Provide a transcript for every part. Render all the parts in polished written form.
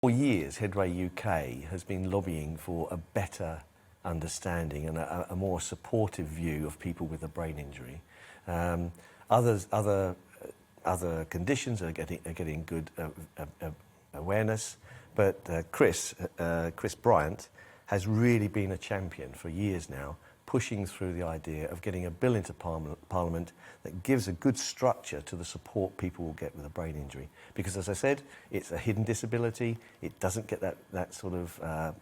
For years, Headway UK has been lobbying for a better understanding and a more supportive view of people with a brain injury. Other conditions are getting good awareness, but Chris Bryant has really been a champion for years now, pushing through the idea of getting a bill into Parliament that gives a good structure to the support people will get with a brain injury. Because, as I said, it's a hidden disability. It doesn't get that sort of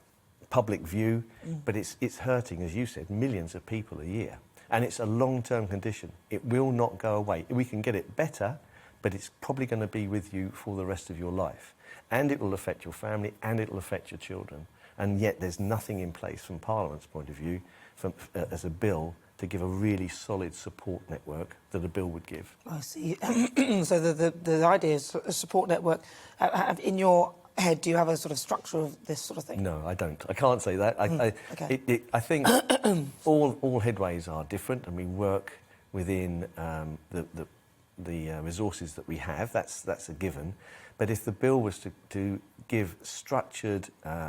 public view, but it's hurting, as you said, millions of people a year. And it's a long-term condition. It will not go away. We can get it better, but it's probably going to be with you for the rest of your life. And it will affect your family, and it will affect your children. And yet there's nothing in place from Parliament's point of view as a bill to give a really solid support network that a bill would give. I see. So the idea is a support network. In your head, do you have a sort of structure of this sort of thing? No, I don't. I can't say that. Okay. I think all headways are different, and we work within the resources that we have. That's a given. But if the bill was to give structured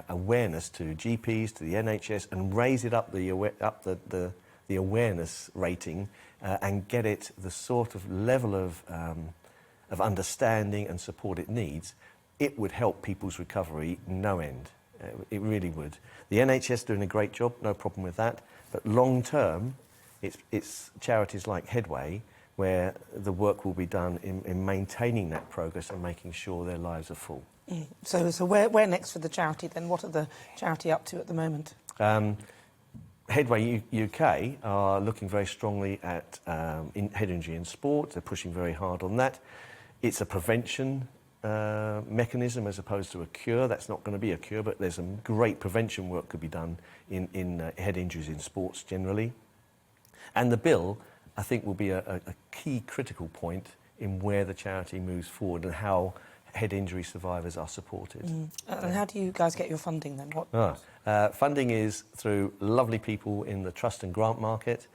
awareness to GPs, to the NHS, and raise it up the awareness rating and get it the sort of level of understanding and support it needs, it would help people's recovery no end. It really would. The NHS doing a great job, no problem with that. But long term, it's charities like Headway where the work will be done in maintaining that progress and making sure their lives are full. So where next for the charity then? What are the charity up to at the moment? Headway UK are looking very strongly at head injury in sport. They're pushing very hard on that. It's a prevention mechanism as opposed to a cure. That's not going to be a cure, but there's some great prevention work could be done in head injuries in sports generally. And the bill, I think, will be a key critical point in where the charity moves forward and how head injury survivors are supported. And how do you guys get your funding then? Funding is through lovely people in the trust and grant market.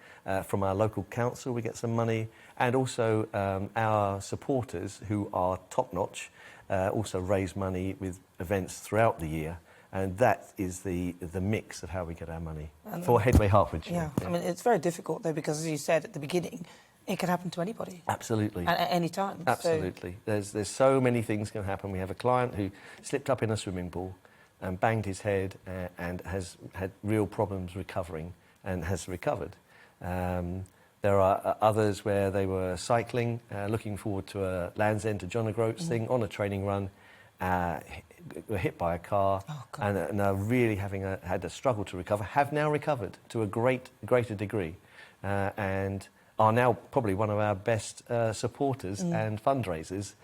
From our local council we get some money, and also our supporters, who are top-notch, also raise money with events throughout the year. And that is the mix of how we get our money for Headway Hertfordshire. Yeah, I mean, it's very difficult, though, because, as you said at the beginning, it can happen to anybody. Absolutely. At any time. Absolutely. So there's so many things can happen. We have a client who slipped up in a swimming pool and banged his head and has had real problems recovering and has recovered. There are others where they were cycling, looking forward to a Land's End to John O'Groats thing on a training run, were hit by a car, and are really had a struggle to recover, have now recovered to a greater degree, and are now probably one of our best supporters and fundraisers,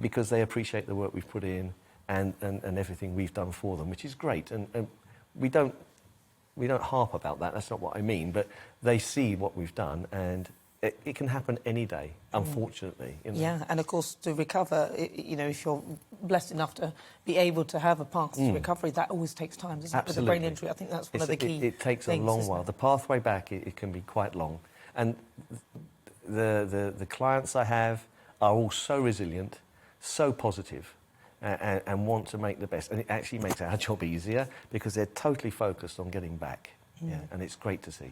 because they appreciate the work we've put in and everything we've done for them, which is great. And we don't harp about that, that's not what I mean, but they see what we've done, and it can happen any day, unfortunately. You know? Yeah, and of course, to recover, you know, if you're blessed enough to be able to have a path to recovery, that always takes time, doesn't it? With a brain injury, I think that's one of the key It takes things, a long while. The pathway back, it can be quite long. And the clients I have are all so resilient, so positive, and want to make the best. And it actually makes our job easier, because they're totally focused on getting back. Yeah, and it's great to see.